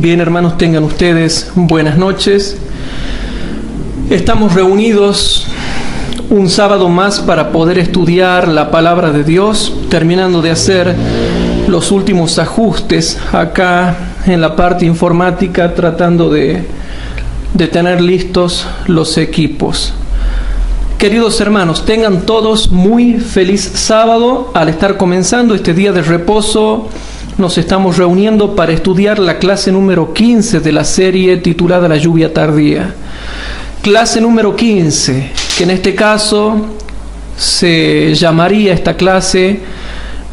Bien, hermanos, tengan ustedes buenas noches. Estamos reunidos un sábado más para poder estudiar la palabra de Dios, terminando de hacer los últimos ajustes acá en la parte informática, tratando de tener listos los equipos. Queridos hermanos, tengan todos muy feliz sábado. Al estar comenzando este día de reposo, nos estamos reuniendo para estudiar la clase número 15 de la serie titulada La lluvia tardía. Clase número 15, que en este caso se llamaría esta clase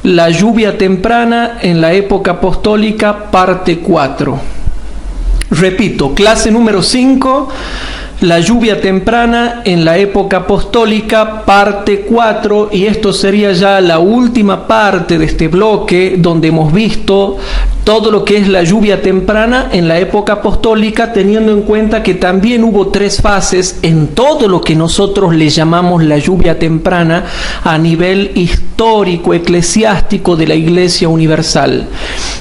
La lluvia temprana en la época apostólica, parte 4. Repito, clase número 5, La lluvia temprana en la época apostólica, parte 4, y esto sería ya la última parte de este bloque donde hemos visto todo lo que es la lluvia temprana en la época apostólica, teniendo en cuenta que también hubo 3 fases en todo lo que nosotros le llamamos la lluvia temprana a nivel histórico, eclesiástico de la Iglesia Universal.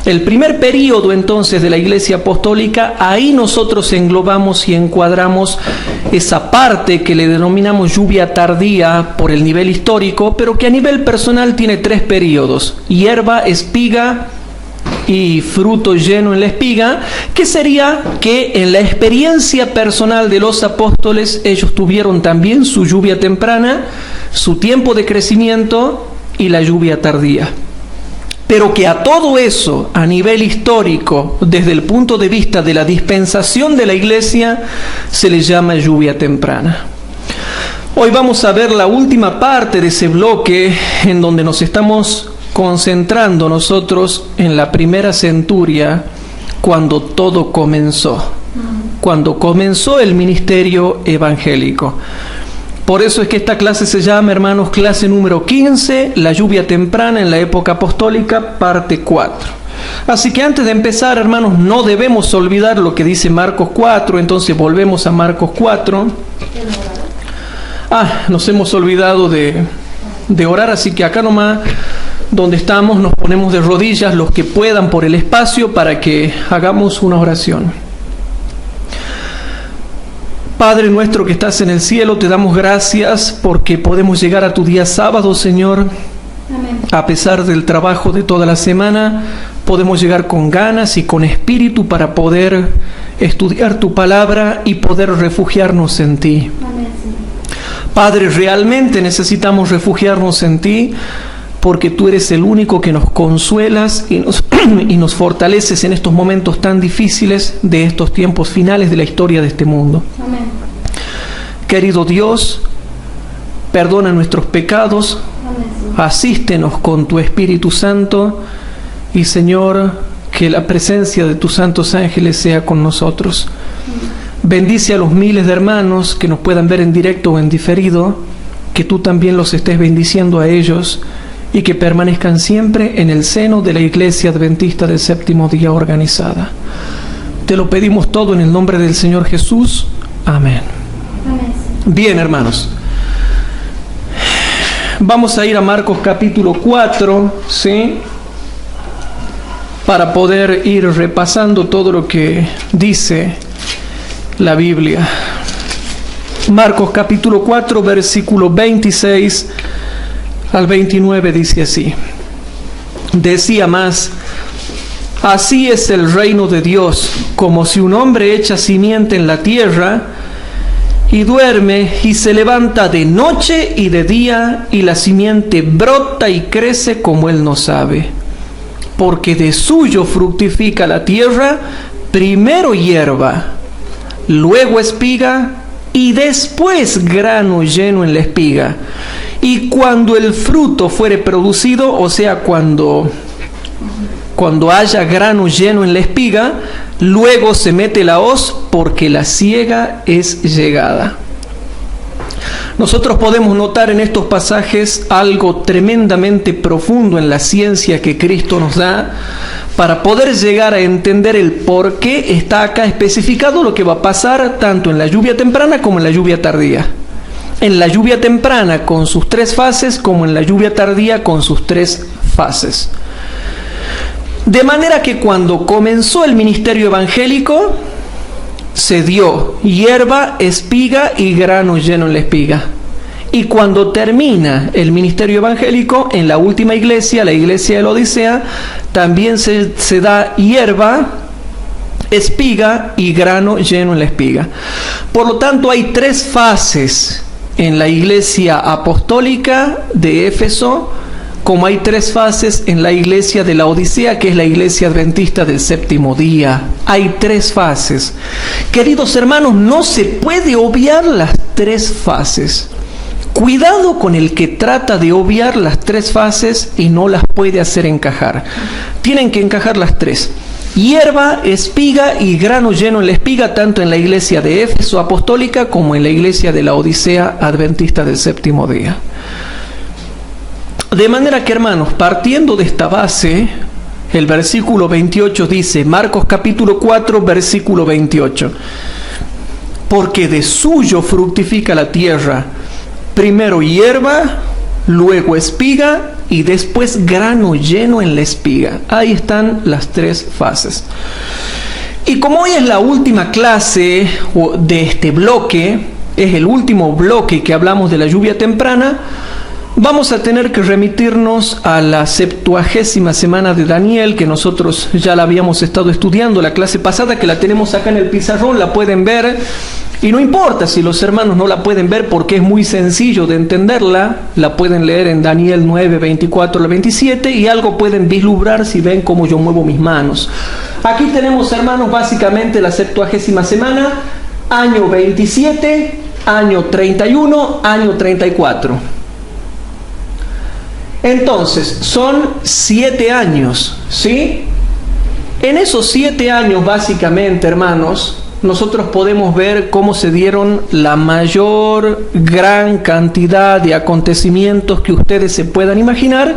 El primer periodo entonces de la Iglesia Apostólica, ahí nosotros englobamos y encuadramos esa parte que le denominamos lluvia tardía por el nivel histórico, pero que a nivel personal tiene 3 periodos: hierba, espiga y fruto lleno en la espiga, que sería que en la experiencia personal de los apóstoles ellos tuvieron también su lluvia temprana, su tiempo de crecimiento y la lluvia tardía. Pero que a todo eso, a nivel histórico, desde el punto de vista de la dispensación de la Iglesia, se le llama lluvia temprana. Hoy vamos a ver la última parte de ese bloque en donde nos estamos concentrando nosotros en la primera centuria, cuando todo comenzó, cuando comenzó el ministerio evangélico. Por eso es que esta clase se llama, hermanos, clase número 15, la lluvia temprana en la época apostólica, parte 4. Así que antes de empezar, hermanos, no debemos olvidar lo que dice Marcos 4, entonces volvemos a Marcos 4. Nos hemos olvidado de orar, así que acá nomás donde estamos nos ponemos de rodillas los que puedan por el espacio para que hagamos una oración. Padre nuestro que estás en el cielo, te damos gracias porque podemos llegar a tu día sábado, Señor. Amén. A pesar del trabajo de toda la semana, podemos llegar con ganas y con espíritu para poder estudiar tu palabra y poder refugiarnos en ti. Amén. Padre, realmente necesitamos refugiarnos en ti, porque tú eres el único que nos consuelas y nos fortaleces en estos momentos tan difíciles de estos tiempos finales de la historia de este mundo. Amén. Querido Dios, perdona nuestros pecados, amén, asístenos con tu Espíritu Santo y, Señor, que la presencia de tus santos ángeles sea con nosotros. Amén. Bendice a los miles de hermanos que nos puedan ver en directo o en diferido, que tú también los estés bendiciendo a ellos y que permanezcan siempre en el seno de la Iglesia Adventista del Séptimo Día organizada. Te lo pedimos todo en el nombre del Señor Jesús. Amén. Amén. Bien, hermanos. Vamos a ir a Marcos capítulo 4, ¿sí? Para poder ir repasando todo lo que dice la Biblia. Marcos capítulo 4, versículo 26 al 29 dice así. Decía más: así es el reino de Dios, como si un hombre echa simiente en la tierra y duerme y se levanta de noche y de día, y la simiente brota y crece como él no sabe. Porque de suyo fructifica la tierra, primero hierba, luego espiga y después grano lleno en la espiga. Y cuando el fruto fuere producido, o sea, cuando haya grano lleno en la espiga, luego se mete la hoz, porque la siega es llegada. Nosotros podemos notar en estos pasajes algo tremendamente profundo en la ciencia que Cristo nos da para poder llegar a entender el por qué está acá especificado lo que va a pasar tanto en la lluvia temprana como en la lluvia tardía. En la lluvia temprana con sus 3 fases, como en la lluvia tardía con sus 3 fases. De manera que cuando comenzó el ministerio evangélico, se dio hierba, espiga y grano lleno en la espiga. Y cuando termina el ministerio evangélico, en la última iglesia, la iglesia de la Odisea, también se da hierba, espiga y grano lleno en la espiga. Por lo tanto, hay 3 fases en la iglesia apostólica de Éfeso, como hay 3 fases en la iglesia de la Odisea, que es la iglesia adventista del séptimo día. Hay 3 fases. Queridos hermanos, no se puede obviar las 3 fases. Cuidado con el que trata de obviar las 3 fases y no las puede hacer encajar. Tienen que encajar las 3. Hierba, espiga y grano lleno en la espiga, tanto en la iglesia de Éfeso apostólica como en la iglesia de la Odisea adventista del séptimo día. De manera que, hermanos, partiendo de esta base, el versículo 28 dice, Marcos capítulo 4, versículo 28, porque de suyo fructifica la tierra, primero hierba, luego espiga y después grano lleno en la espiga. Ahí están las 3 fases. Y como hoy es la última clase de este bloque, es el último bloque que hablamos de la lluvia temprana, vamos a tener que remitirnos a la 70ª semana de Daniel, que nosotros ya la habíamos estado estudiando la clase pasada, que la tenemos acá en el pizarrón, la pueden ver. Y no importa si los hermanos no la pueden ver porque es muy sencillo de entenderla, la pueden leer en Daniel 9, 24 al 27 y algo pueden vislumbrar si ven cómo yo muevo mis manos. Aquí tenemos, hermanos, básicamente la 70ª semana, año 27, año 31, año 34. Entonces, son 7 años, ¿sí? En esos 7 años, básicamente, hermanos, nosotros podemos ver cómo se dieron la mayor gran cantidad de acontecimientos que ustedes se puedan imaginar,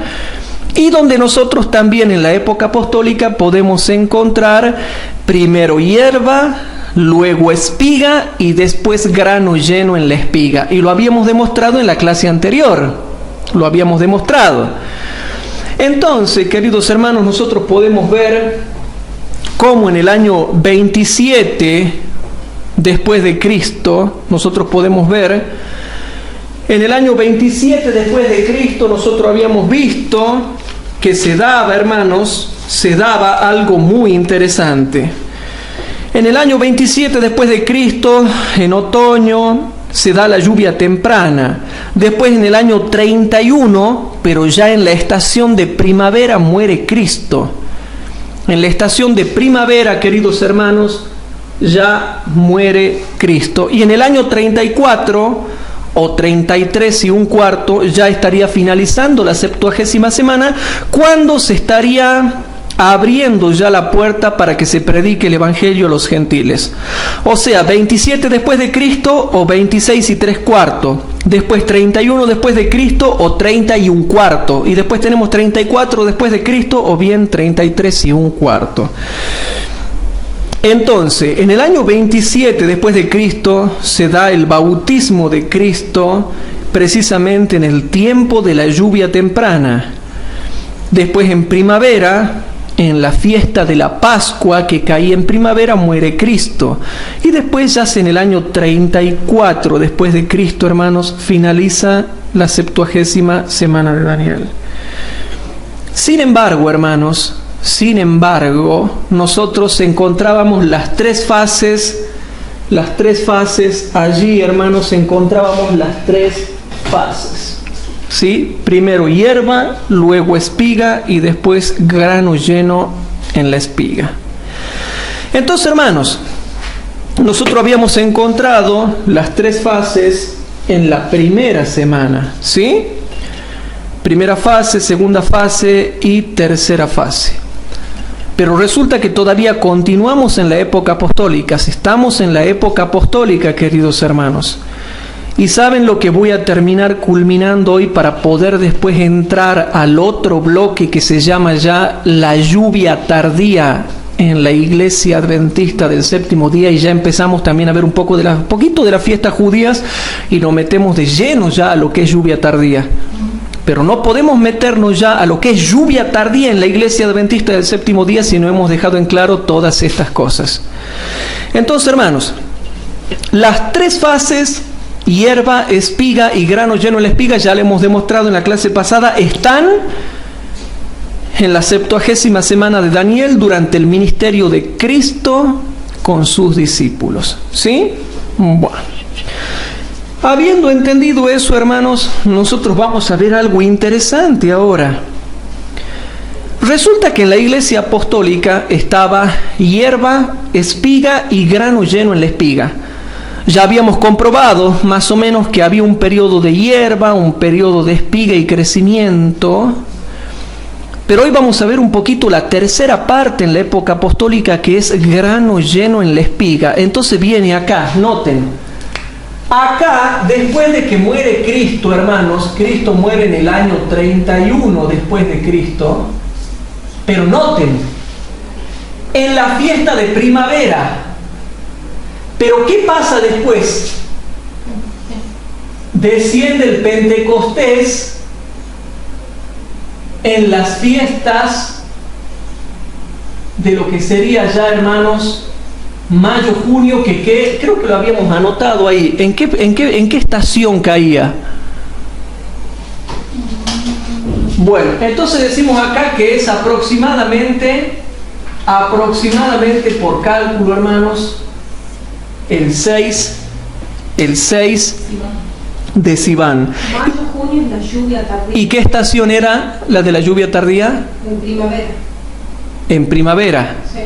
y donde nosotros también en la época apostólica podemos encontrar primero hierba, luego espiga y después grano lleno en la espiga. Y lo habíamos demostrado en la clase anterior, lo habíamos demostrado. Entonces, queridos hermanos, nosotros podemos ver como en el año 27 después de Cristo, nosotros podemos ver, en el año 27 después de Cristo, nosotros habíamos visto que se daba, hermanos, se daba algo muy interesante. En el año 27 después de Cristo, en otoño, se da la lluvia temprana. Después, en el año 31, pero ya en la estación de primavera, muere Cristo. En la estación de primavera, queridos hermanos, ya muere Cristo. Y en el año 34 o 33 y un cuarto ya estaría finalizando la 70ª semana, cuando se estaría abriendo ya la puerta para que se predique el evangelio a los gentiles. O sea, 27 después de Cristo o 26 y 3 cuartos. Después 31 después de Cristo o 30 y un cuarto. Y después tenemos 34 después de Cristo o bien 33 y un cuarto. Entonces, en el año 27 después de Cristo se da el bautismo de Cristo, precisamente en el tiempo de la lluvia temprana. Después, en primavera, en la fiesta de la Pascua que caía en primavera, muere Cristo. Y después, ya en el año 34 después de Cristo, hermanos, finaliza la 70ª semana de Daniel. Sin embargo, hermanos, nosotros encontrábamos las tres fases allí, hermanos, encontrábamos las 3 fases. ¿Sí? Primero hierba, luego espiga y después grano lleno en la espiga. Entonces, hermanos, nosotros habíamos encontrado las 3 fases en la primera semana, ¿sí? Primera fase, segunda fase y tercera fase. Pero resulta que todavía continuamos en la época apostólica. Estamos en la época apostólica, queridos hermanos. Y saben lo que voy a terminar culminando hoy para poder después entrar al otro bloque que se llama ya la lluvia tardía en la iglesia adventista del séptimo día, y ya empezamos también a ver un poquito de las fiestas judías y nos metemos de lleno ya a lo que es lluvia tardía. Pero no podemos meternos ya a lo que es lluvia tardía en la iglesia adventista del séptimo día si no hemos dejado en claro todas estas cosas. Entonces, hermanos, las tres fases, hierba, espiga y grano lleno en la espiga, ya lo hemos demostrado en la clase pasada, están en la 70ª semana de Daniel durante el ministerio de Cristo con sus discípulos. ¿Sí? Bueno. Habiendo entendido eso, hermanos, nosotros vamos a ver algo interesante ahora. Resulta que en la iglesia apostólica estaba hierba, espiga y grano lleno en la espiga. Ya habíamos comprobado más o menos que había un periodo de hierba, un periodo de espiga y crecimiento. Pero hoy vamos a ver un poquito la tercera parte en la época apostólica, que es grano lleno en la espiga. Entonces viene acá, noten. Acá, después de que muere Cristo, hermanos, Cristo muere en el año 31 después de Cristo. Pero noten, en la fiesta de primavera. Pero ¿qué pasa después? Desciende el Pentecostés en las fiestas de lo que sería ya, hermanos, mayo, junio, que creo que lo habíamos anotado ahí. ¿En qué estación caía? Bueno, entonces decimos acá que es aproximadamente por cálculo, hermanos, el 6 de Sivan. Mayo, junio es la lluvia tardía. ¿Y qué estación era la de la lluvia tardía? En primavera. En primavera. Sí.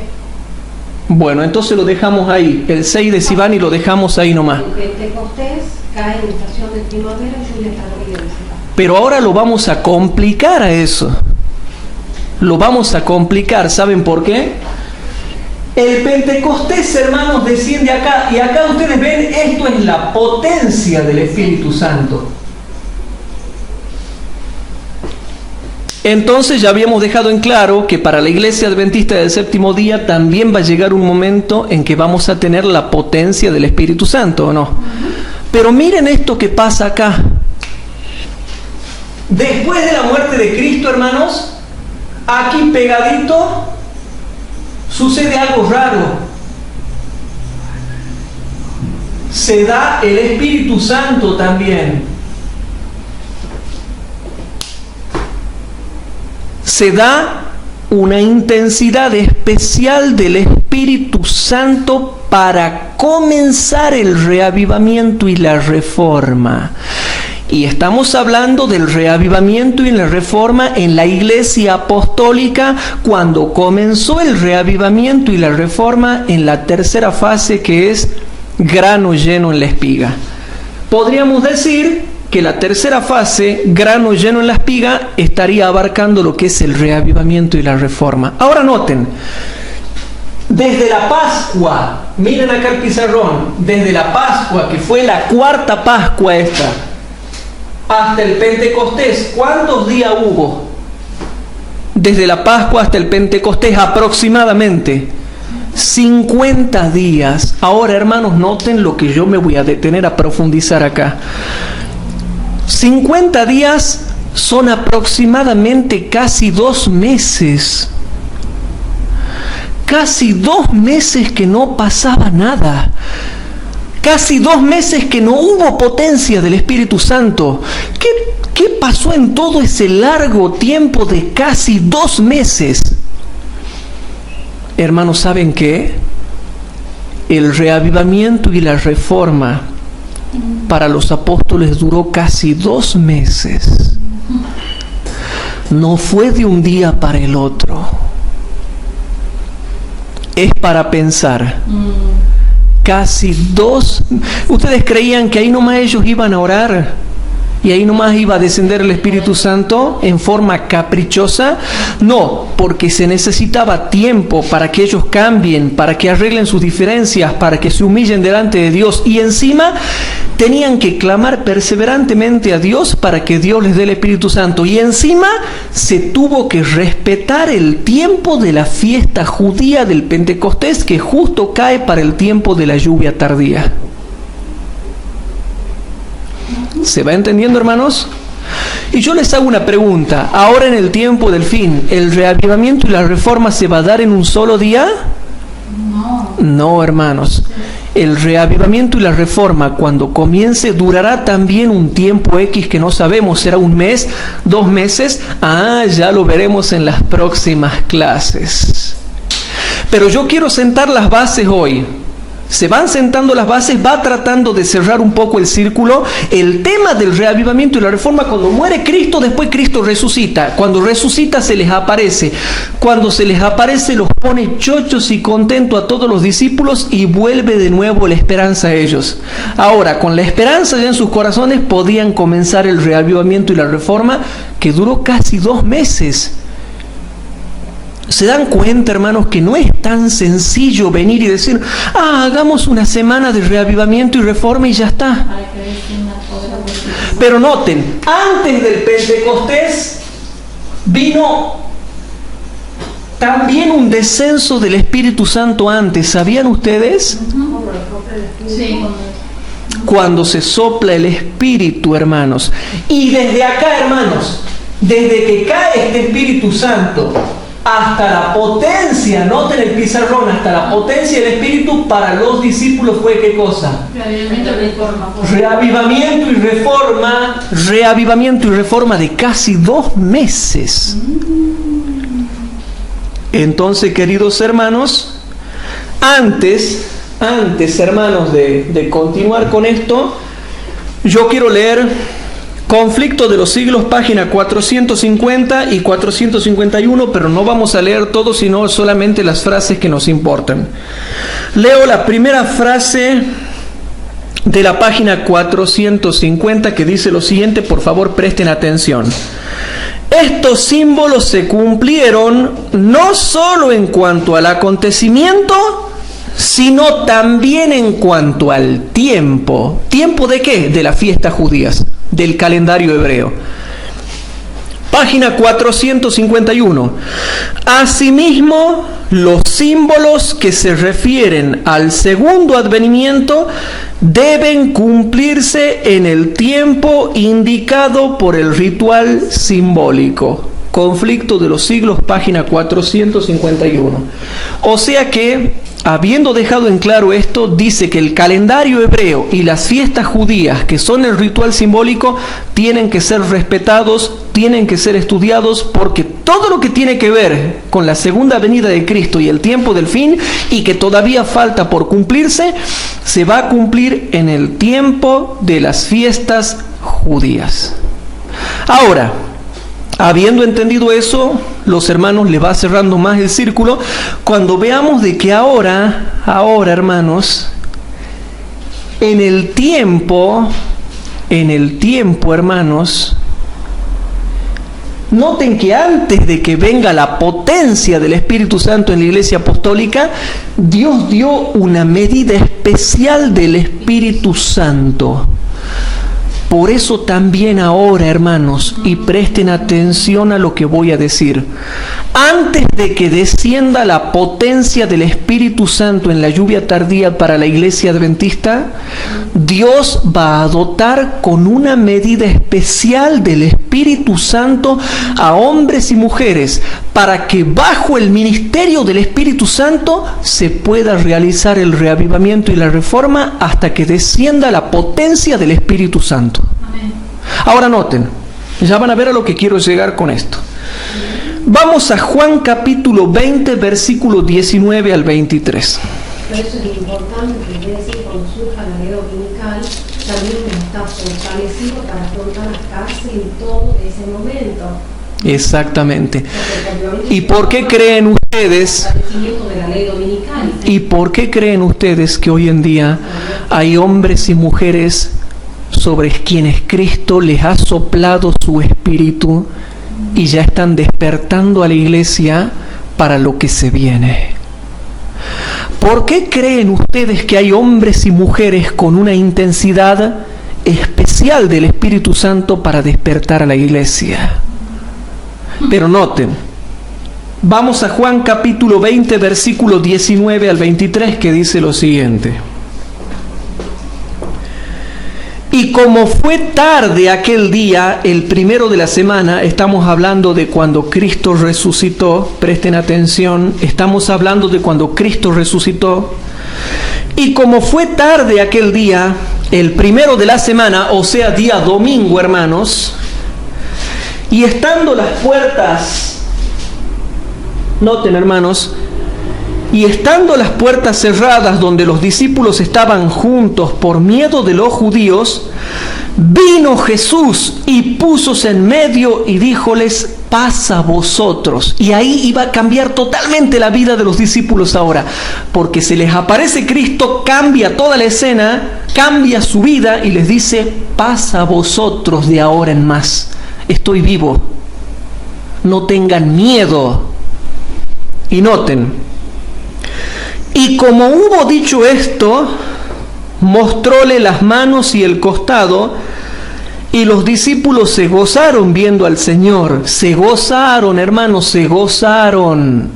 Bueno, entonces lo dejamos ahí, el 6 de Sivan, y lo dejamos ahí nomás. El Pentecostés cae en la estación de primavera, lluvia tardía. Pero ahora lo vamos a complicar a eso. Lo vamos a complicar, ¿saben por qué? El Pentecostés, hermanos, desciende acá, y acá ustedes ven, esto es la potencia del Espíritu Santo. Entonces ya habíamos dejado en claro que para la iglesia adventista del séptimo día también va a llegar un momento en que vamos a tener la potencia del Espíritu Santo, ¿o no? Pero miren esto que pasa acá. Después de la muerte de Cristo, hermanos, aquí pegadito sucede algo raro. Se da el Espíritu Santo también. Se da una intensidad especial del Espíritu Santo para comenzar el reavivamiento y la reforma. Y estamos hablando del reavivamiento y la reforma en la iglesia apostólica, cuando comenzó el reavivamiento y la reforma en la tercera fase, que es grano lleno en la espiga. Podríamos decir que la tercera fase, grano lleno en la espiga, estaría abarcando lo que es el reavivamiento y la reforma. Ahora noten, desde la Pascua, miren acá el pizarrón, desde la Pascua, que fue la cuarta Pascua esta, hasta el Pentecostés, ¿cuántos días hubo? Desde la Pascua hasta el Pentecostés aproximadamente 50 días. Ahora, hermanos, noten lo que yo me voy a detener a profundizar acá. 50 días son aproximadamente casi 2 meses. Casi 2 meses que no pasaba nada. Casi 2 meses que no hubo potencia del Espíritu Santo. ¿Qué pasó en todo ese largo tiempo de casi 2 meses? Hermanos, ¿saben qué? El reavivamiento y la reforma para los apóstoles duró casi 2 meses. No fue de un día para el otro. Es para pensar. Casi 2. ¿Ustedes creían que ahí nomás ellos iban a orar y ahí nomás iba a descender el Espíritu Santo en forma caprichosa? No, porque se necesitaba tiempo para que ellos cambien, para que arreglen sus diferencias, para que se humillen delante de Dios, y encima tenían que clamar perseverantemente a Dios para que Dios les dé el Espíritu Santo, y encima se tuvo que respetar el tiempo de la fiesta judía del Pentecostés, que justo cae para el tiempo de la lluvia tardía. ¿Se va entendiendo, hermanos? Y yo les hago una pregunta. Ahora en el tiempo del fin, ¿el reavivamiento y la reforma se va a dar en un solo día? No, hermanos. El reavivamiento y la reforma, cuando comience, durará también un tiempo X que no sabemos. ¿Será un mes? ¿2 meses? Ya lo veremos en las próximas clases. Pero yo quiero sentar las bases hoy. Se van sentando las bases, va tratando de cerrar un poco el círculo. El tema del reavivamiento y la reforma, cuando muere Cristo, después Cristo resucita. Cuando resucita se les aparece. Cuando se les aparece los pone chochos y contentos a todos los discípulos y vuelve de nuevo la esperanza a ellos. Ahora, con la esperanza ya en sus corazones, podían comenzar el reavivamiento y la reforma, que duró casi 2 meses. ¿Se dan cuenta, hermanos, que no es tan sencillo venir y decir, hagamos una semana de reavivamiento y reforma y ya está? Pero noten, antes del Pentecostés vino también un descenso del Espíritu Santo antes. ¿Sabían ustedes? Sí. Cuando se sopla el Espíritu, hermanos. Y desde acá, hermanos, desde que cae este Espíritu Santo hasta la potencia, noten el pizarrón, hasta la potencia del Espíritu para los discípulos fue ¿qué cosa? Reavivamiento y reforma de casi 2 meses. Entonces, queridos hermanos, antes hermanos de continuar con esto, yo quiero leer Conflicto de los siglos, página 450 y 451, pero no vamos a leer todo, sino solamente las frases que nos importan. Leo la primera frase de la página 450 que dice lo siguiente, por favor presten atención. Estos símbolos se cumplieron no solo en cuanto al acontecimiento, sino también en cuanto al tiempo. ¿Tiempo de qué? De las fiestas judías, del calendario hebreo. Página 451. Asimismo, los símbolos que se refieren al segundo advenimiento deben cumplirse en el tiempo indicado por el ritual simbólico. Conflicto de los siglos, página 451. O sea que, habiendo dejado en claro esto, dice que el calendario hebreo y las fiestas judías, que son el ritual simbólico, tienen que ser respetados, tienen que ser estudiados, porque todo lo que tiene que ver con la segunda venida de Cristo y el tiempo del fin, y que todavía falta por cumplirse, se va a cumplir en el tiempo de las fiestas judías. Ahora, habiendo entendido eso, los hermanos, les va cerrando más el círculo cuando veamos de que ahora, hermanos, en el tiempo, hermanos, noten que antes de que venga la potencia del Espíritu Santo en la Iglesia Apostólica, Dios dio una medida especial del Espíritu Santo. Por eso también ahora, hermanos, y presten atención a lo que voy a decir, antes de que descienda la potencia del Espíritu Santo en la lluvia tardía para la iglesia adventista, Dios va a dotar con una medida especial del Espíritu Santo a hombres y mujeres, para que bajo el ministerio del Espíritu Santo se pueda realizar el reavivamiento y la reforma hasta que descienda la potencia del Espíritu Santo. Ahora noten, ya van a ver a lo que quiero llegar con esto. Vamos a Juan capítulo 20, versículo 19 al 23. Por eso es importante que de vez en cuando surja la ley dominical, también está fortalecido para afrontar la cárcel y todo ese momento. Exactamente. ¿Y por qué creen ustedes? ¿Y por qué creen ustedes que hoy en día hay hombres y mujeres sobre quienes Cristo les ha soplado su espíritu y ya están despertando a la iglesia para lo que se viene? ¿Por qué creen ustedes que hay hombres y mujeres con una intensidad especial del Espíritu Santo para despertar a la iglesia? Pero noten, vamos a Juan capítulo 20, versículo 19 al 23, que dice lo siguiente. Y como fue tarde aquel día, el primero de la semana, estamos hablando de cuando Cristo resucitó, presten atención, estamos hablando de cuando Cristo resucitó. Y como fue tarde aquel día, el primero de la semana, o sea, día domingo, hermanos, y estando las puertas, noten hermanos, y estando las puertas cerradas donde los discípulos estaban juntos por miedo de los judíos, vino Jesús y púsose en medio y díjoles: paz a vosotros. Y ahí iba a cambiar totalmente la vida de los discípulos ahora, porque se les aparece Cristo, cambia toda la escena, cambia su vida y les dice: paz a vosotros de ahora en más. Estoy vivo. No tengan miedo. Y noten, y como hubo dicho esto, mostróle las manos y el costado, y los discípulos se gozaron viendo al Señor. Se gozaron, hermanos, se gozaron.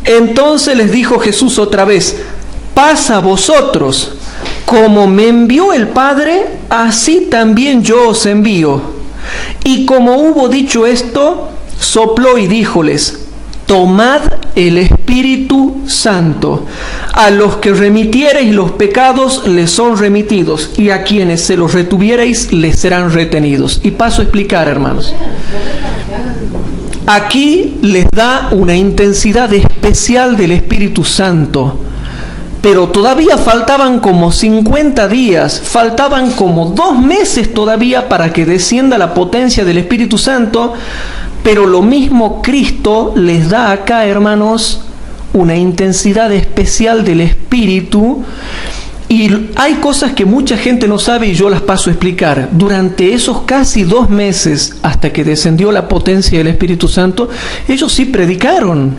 Entonces les dijo Jesús otra vez: paz a vosotros. Como me envió el Padre, así también yo os envío. Y como hubo dicho esto, sopló y díjoles: tomad el Espíritu Santo. A los que remitiereis los pecados les son remitidos, y a quienes se los retuviereis les serán retenidos. Y paso a explicar, hermanos. Aquí les da una intensidad especial del Espíritu Santo, pero todavía faltaban como 50 días, faltaban como 2 meses todavía para que descienda la potencia del Espíritu Santo. Pero lo mismo Cristo les da acá, hermanos, una intensidad especial del Espíritu. Y hay cosas que mucha gente no sabe y yo las paso a explicar. Durante esos casi 2 meses, hasta que descendió la potencia del Espíritu Santo, ellos sí predicaron,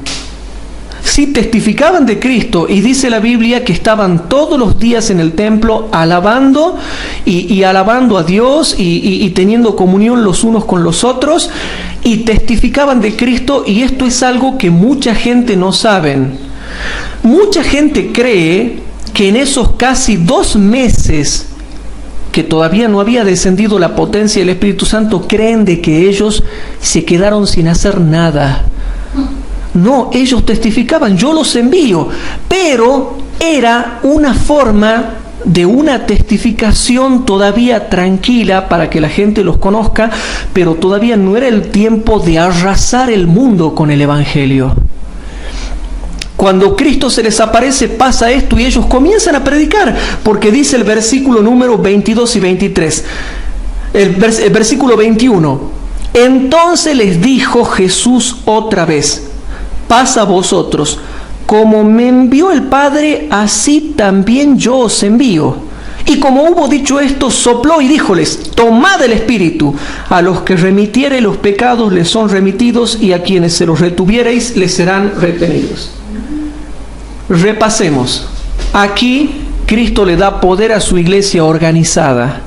sí testificaban de Cristo. Y dice la Biblia que estaban todos los días en el templo alabando y alabando a Dios y teniendo comunión los unos con los otros, y testificaban de Cristo. Y esto es algo que mucha gente no sabe. Mucha gente cree que en esos casi 2 meses que todavía no había descendido la potencia del Espíritu Santo, creen de que ellos se quedaron sin hacer nada. No, ellos testificaban: yo los envío, pero era una forma de una testificación todavía tranquila para que la gente los conozca, pero todavía no era el tiempo de arrasar el mundo con el Evangelio. Cuando Cristo se les aparece, pasa esto y ellos comienzan a predicar, porque dice el versículo número 22 y 23, el versículo 21, entonces les dijo Jesús otra vez: paz a vosotros. Como me envió el Padre, así también yo os envío. Y como hubo dicho esto, sopló y díjoles: tomad el Espíritu. A los que remitiere los pecados les son remitidos, y a quienes se los retuviereis les serán retenidos. Repasemos. Aquí Cristo le da poder a su iglesia organizada.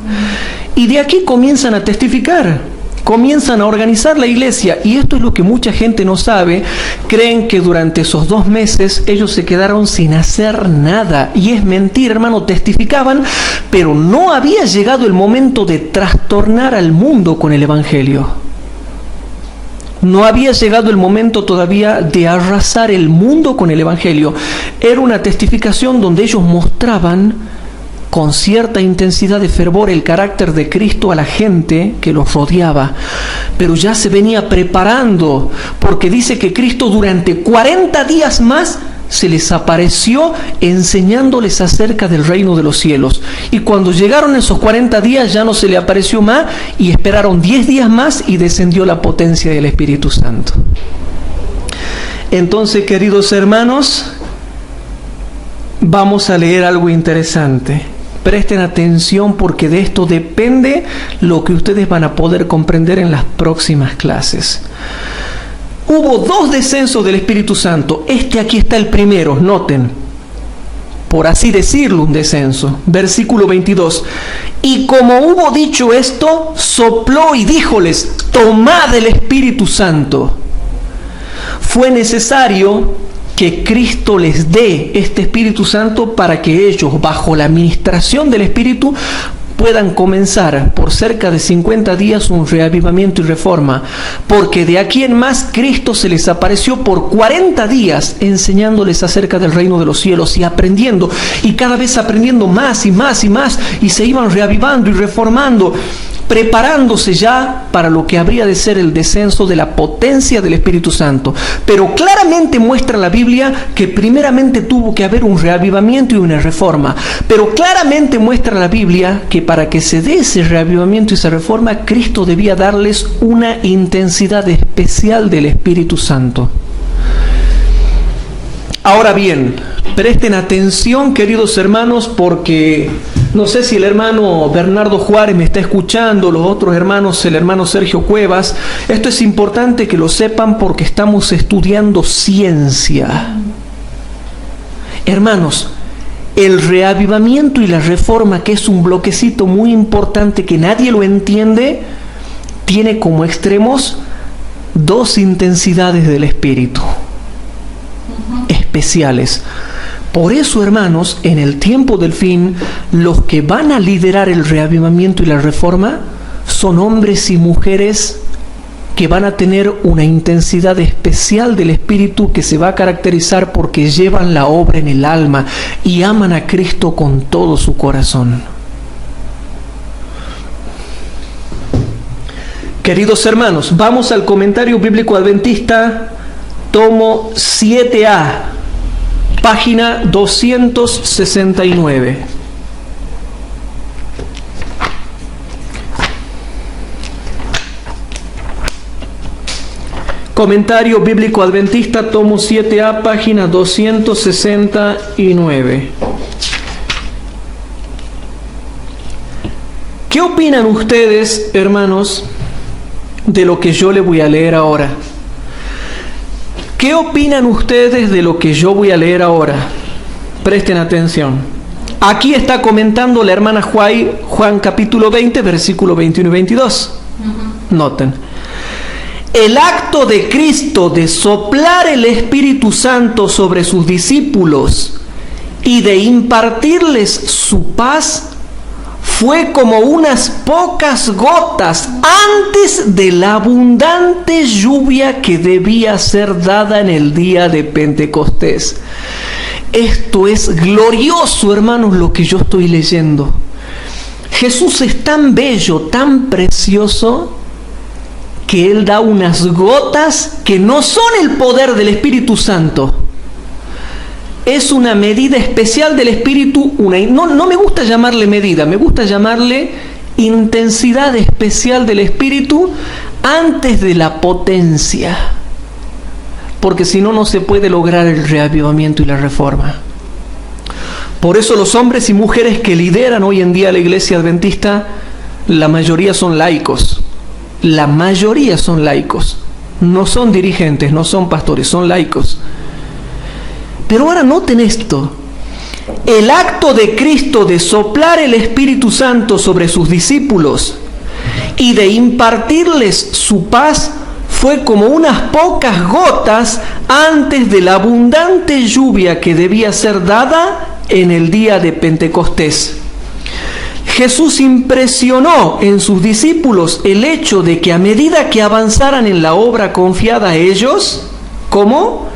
Y de aquí comienzan a testificar. Comienzan a organizar la iglesia, y esto es lo que mucha gente no sabe. Creen que durante esos 2 meses ellos se quedaron sin hacer nada, y es mentira, hermano. Testificaban, pero no había llegado el momento de trastornar al mundo con el Evangelio. No había llegado el momento todavía de arrasar el mundo con el Evangelio. Era una testificación donde ellos mostraban con cierta intensidad de fervor el carácter de Cristo a la gente que los rodeaba. Pero ya se venía preparando, porque dice que Cristo durante 40 días más se les apareció enseñándoles acerca del reino de los cielos. Y cuando llegaron esos 40 días ya no se le apareció más, y esperaron 10 días más y descendió la potencia del Espíritu Santo. Entonces, queridos hermanos, vamos a leer algo interesante. Presten atención, porque de esto depende lo que ustedes van a poder comprender en las próximas clases. Hubo 2 descensos del Espíritu Santo. Aquí está el primero, noten. Por así decirlo, un descenso. Versículo 22. Y como hubo dicho esto, sopló y díjoles: tomad el Espíritu Santo. Fue necesario que Cristo les dé este Espíritu Santo para que ellos, bajo la administración del Espíritu, puedan comenzar por cerca de 50 días un reavivamiento y reforma, porque de aquí en más Cristo se les apareció por 40 días enseñándoles acerca del reino de los cielos y aprendiendo, y cada vez aprendiendo más y más y más, y se iban reavivando y reformando, preparándose ya para lo que habría de ser el descenso de la potencia del Espíritu Santo. Pero claramente muestra la Biblia que primeramente tuvo que haber un reavivamiento y una reforma. Pero claramente muestra la Biblia que para que se dé ese reavivamiento y esa reforma, Cristo debía darles una intensidad especial del Espíritu Santo. Ahora bien, presten atención, queridos hermanos, porque no sé si el hermano Bernardo Juárez me está escuchando, los otros hermanos, el hermano Sergio Cuevas. Esto es importante que lo sepan porque estamos estudiando ciencia. Hermanos, el reavivamiento y la reforma, que es un bloquecito muy importante que nadie lo entiende, tiene como extremos dos intensidades del Espíritu especiales. Por eso, hermanos, en el tiempo del fin, los que van a liderar el reavivamiento y la reforma son hombres y mujeres que van a tener una intensidad especial del Espíritu que se va a caracterizar porque llevan la obra en el alma y aman a Cristo con todo su corazón. Queridos hermanos, vamos al Comentario Bíblico Adventista, tomo 7A, página 269. Comentario Bíblico Adventista, tomo 7A, página 269. ¿Qué opinan ustedes, hermanos, de lo que yo le voy a leer ahora? ¿Qué opinan ustedes de lo que yo voy a leer ahora? Presten atención. Aquí está comentando la hermana Juan capítulo 20, versículo 21 y 22. Noten. El acto de Cristo de soplar el Espíritu Santo sobre sus discípulos y de impartirles su paz fue como unas pocas gotas antes de la abundante lluvia que debía ser dada en el día de Pentecostés. Esto es glorioso, hermanos, lo que yo estoy leyendo. Jesús es tan bello, tan precioso, que Él da unas gotas que no son el poder del Espíritu Santo. Es una medida especial del Espíritu, no me gusta llamarle medida, me gusta llamarle intensidad especial del Espíritu antes de la potencia, porque si no, no se puede lograr el reavivamiento y la reforma. Por eso los hombres y mujeres que lideran hoy en día la Iglesia Adventista, la mayoría son laicos. La mayoría son laicos, no son dirigentes, no son pastores, son laicos. Pero ahora noten esto: el acto de Cristo de soplar el Espíritu Santo sobre sus discípulos y de impartirles su paz fue como unas pocas gotas antes de la abundante lluvia que debía ser dada en el día de Pentecostés. Jesús impresionó en sus discípulos el hecho de que a medida que avanzaran en la obra confiada a ellos, ¿cómo?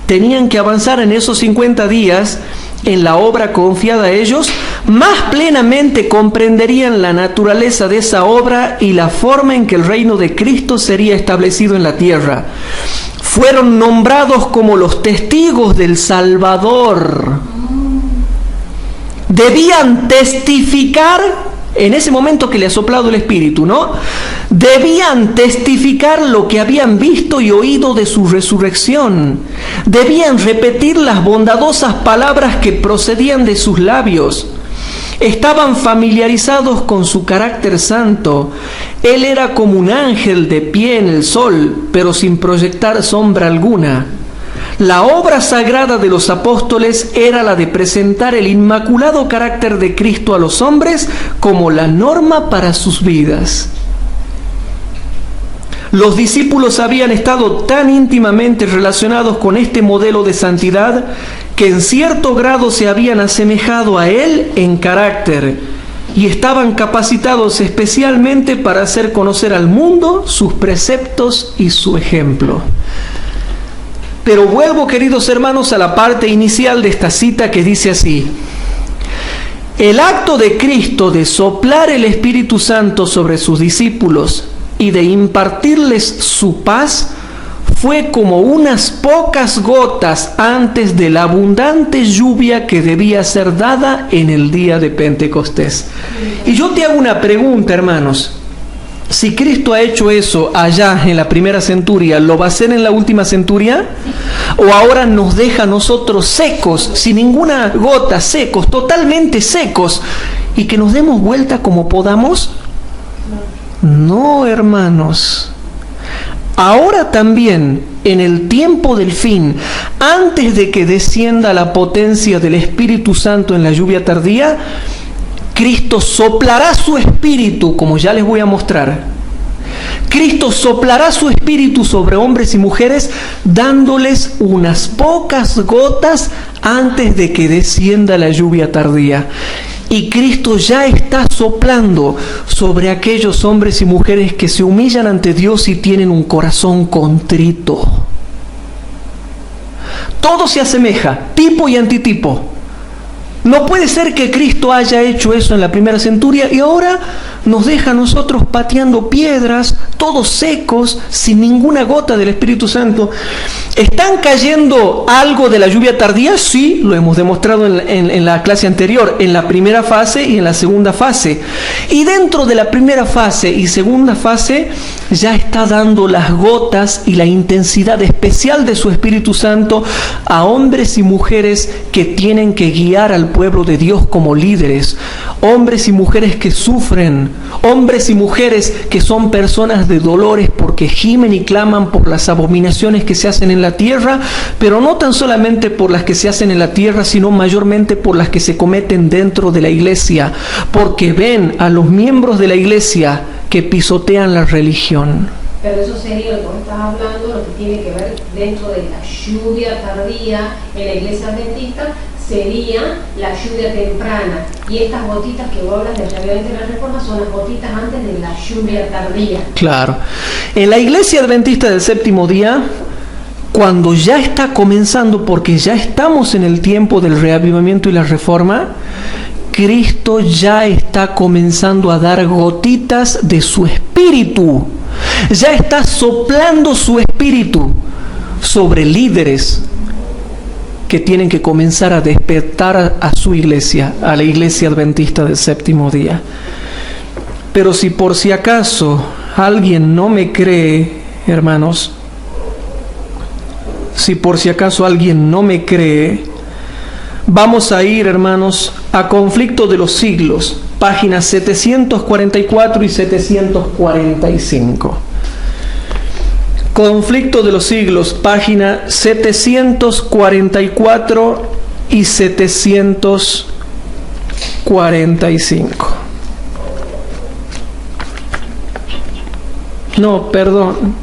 Tenían que avanzar en esos 50 días en la obra confiada a ellos, más plenamente comprenderían la naturaleza de esa obra y la forma en que el reino de Cristo sería establecido en la tierra. Fueron nombrados como los testigos del Salvador. Debían testificar, en ese momento que le ha soplado el Espíritu, ¿no? Debían testificar lo que habían visto y oído de su resurrección. Debían repetir las bondadosas palabras que procedían de sus labios. Estaban familiarizados con su carácter santo. Él era como un ángel de pie en el sol, pero sin proyectar sombra alguna. La obra sagrada de los apóstoles era la de presentar el inmaculado carácter de Cristo a los hombres como la norma para sus vidas. Los discípulos habían estado tan íntimamente relacionados con este modelo de santidad que en cierto grado se habían asemejado a él en carácter y estaban capacitados especialmente para hacer conocer al mundo sus preceptos y su ejemplo. Pero vuelvo, queridos hermanos, a la parte inicial de esta cita que dice así: el acto de Cristo de soplar el Espíritu Santo sobre sus discípulos y de impartirles su paz fue como unas pocas gotas antes de la abundante lluvia que debía ser dada en el día de Pentecostés. Y yo te hago una pregunta, hermanos. Si Cristo ha hecho eso allá en la primera centuria, ¿lo va a hacer en la última centuria? ¿O ahora nos deja a nosotros secos, sin ninguna gota, secos, totalmente secos, y que nos demos vuelta como podamos? No, hermanos. Ahora también, en el tiempo del fin, antes de que descienda la potencia del Espíritu Santo en la lluvia tardía, Cristo soplará su Espíritu, como ya les voy a mostrar. Cristo soplará su Espíritu sobre hombres y mujeres, dándoles unas pocas gotas antes de que descienda la lluvia tardía. Y Cristo ya está soplando sobre aquellos hombres y mujeres que se humillan ante Dios y tienen un corazón contrito. Todo se asemeja, tipo y antitipo. No puede ser que Cristo haya hecho eso en la primera centuria y ahora nos deja a nosotros pateando piedras, todos secos, sin ninguna gota del Espíritu Santo. ¿Están cayendo algo de la lluvia tardía? Sí, lo hemos demostrado en la clase anterior, en la primera fase y en la segunda fase. Y dentro de la primera fase y segunda fase ya está dando las gotas y la intensidad especial de su Espíritu Santo a hombres y mujeres que tienen que guiar al pueblo de Dios como líderes, hombres y mujeres que sufren, hombres y mujeres que son personas de dolores porque gimen y claman por las abominaciones que se hacen en la tierra, pero no tan solamente por las que se hacen en la tierra, sino mayormente por las que se cometen dentro de la iglesia, porque ven a los miembros de la iglesia que pisotean la religión. Pero eso sería lo que vos estás hablando, lo que tiene que ver dentro de la lluvia tardía en la iglesia adventista, sería la lluvia temprana. Y estas gotitas que vos hablas de reavivamiento de la reforma son las gotitas antes de la lluvia tardía. Claro. En la iglesia adventista del séptimo día, cuando ya está comenzando, porque ya estamos en el tiempo del reavivamiento y la reforma, Cristo ya está comenzando a dar gotitas de su Espíritu. Ya está soplando su Espíritu sobre líderes que tienen que comenzar a despertar a su iglesia, a la iglesia adventista del séptimo día. Pero si por si acaso alguien no me cree, hermanos, si por si acaso alguien no me cree, vamos a ir, hermanos, a Conflicto de los Siglos, páginas 744 y 745. Conflicto de los Siglos, página 744 y 745. No, perdón.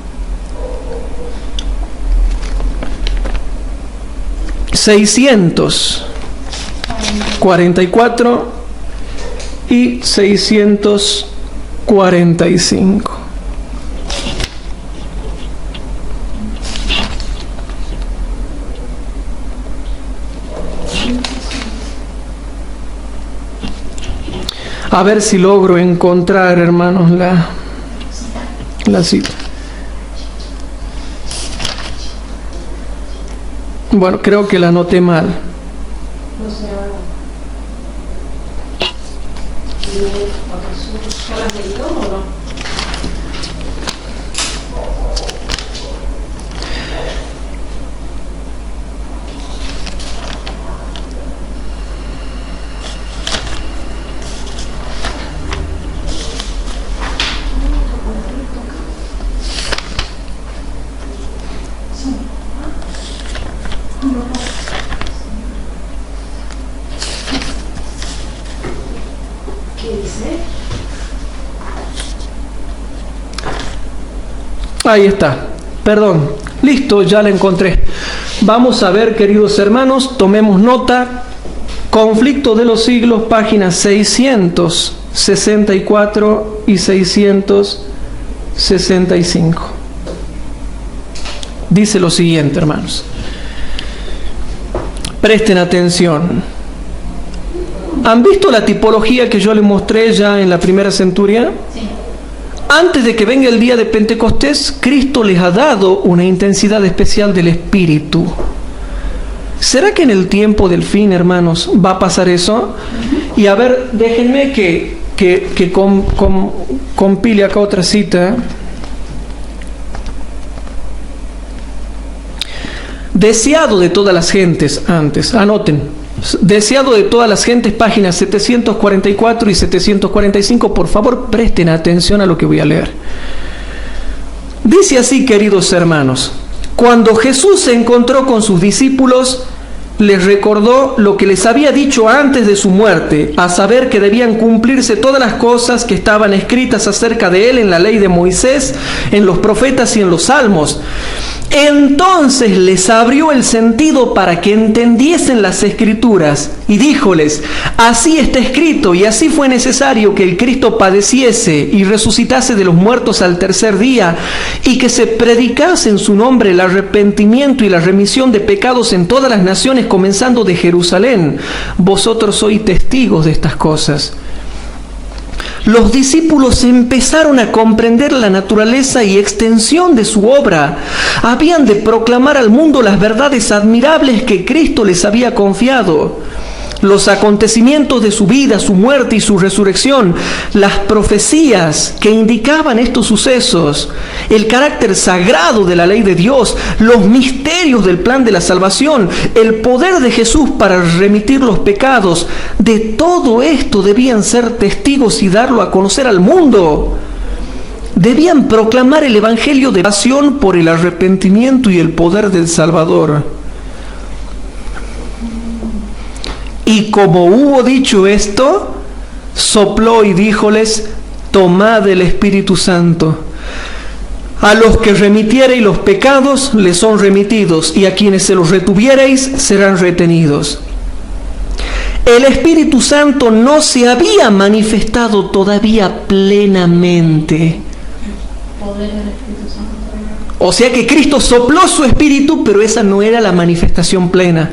644 y 645. A ver si logro encontrar, hermanos, la cita. Bueno, creo que la anoté mal. No sé, ¿son las del idioma o no? ¿Qué dice? Ahí está. Perdón. Listo, ya la encontré. Vamos a ver, queridos hermanos, tomemos nota. Conflicto de los siglos, páginas 664 y 665. Dice lo siguiente, hermanos. Presten atención. ¿Han visto la tipología que yo les mostré ya en la primera centuria? Sí. Antes de que venga el día de Pentecostés, Cristo les ha dado una intensidad especial del Espíritu. ¿Será que en el tiempo del fin, hermanos, va a pasar eso? Y a ver, déjenme que compile acá otra cita. Deseado de todas las gentes, antes, anoten. Deseado de todas las gentes, páginas 744 y 745. Por favor, presten atención a lo que voy a leer. Dice así, queridos hermanos: cuando Jesús se encontró con sus discípulos, les recordó lo que les había dicho antes de su muerte, a saber que debían cumplirse todas las cosas que estaban escritas acerca de él en la ley de Moisés, en los profetas y en los salmos. Entonces les abrió el sentido para que entendiesen las Escrituras y díjoles: así está escrito y así fue necesario que el Cristo padeciese y resucitase de los muertos al tercer día, y que se predicase en su nombre el arrepentimiento y la remisión de pecados en todas las naciones, comenzando de Jerusalén. Vosotros sois testigos de estas cosas. Los discípulos empezaron a comprender la naturaleza y extensión de su obra. Habían de proclamar al mundo las verdades admirables que Cristo les había confiado. Los acontecimientos de su vida, su muerte y su resurrección, las profecías que indicaban estos sucesos, el carácter sagrado de la ley de Dios, los misterios del plan de la salvación, el poder de Jesús para remitir los pecados, de todo esto debían ser testigos y darlo a conocer al mundo. Debían proclamar el evangelio de pasión por el arrepentimiento y el poder del Salvador. Y como hubo dicho esto, sopló y díjoles: tomad el Espíritu Santo. A los que remitiereis los pecados les son remitidos, y a quienes se los retuviereis serán retenidos. El Espíritu Santo no se había manifestado todavía plenamente. O sea que Cristo sopló su Espíritu, pero esa no era la manifestación plena.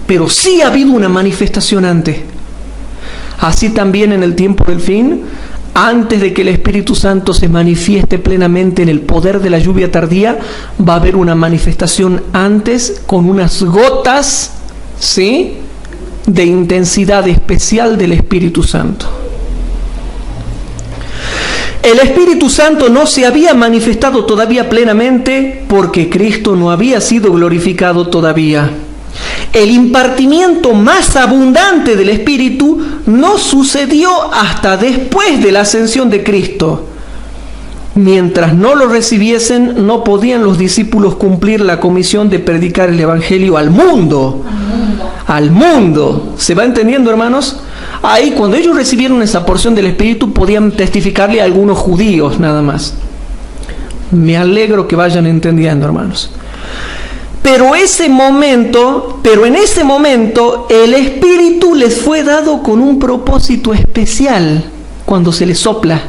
Pero sí ha habido una manifestación antes. Así también en el tiempo del fin, antes de que el Espíritu Santo se manifieste plenamente en el poder de la lluvia tardía, va a haber una manifestación antes con unas gotas, ¿sí?, de intensidad especial del Espíritu Santo. El Espíritu Santo no se había manifestado todavía plenamente porque Cristo no había sido glorificado todavía. El impartimiento más abundante del Espíritu no sucedió hasta después de la ascensión de Cristo. Mientras no lo recibiesen, no podían los discípulos cumplir la comisión de predicar el Evangelio al mundo. Al mundo. ¿Se va entendiendo, hermanos? Ahí, cuando ellos recibieron esa porción del Espíritu, podían testificarle a algunos judíos nada más. Me alegro que vayan entendiendo, hermanos. Pero en ese momento, el Espíritu les fue dado con un propósito especial cuando se les sopla.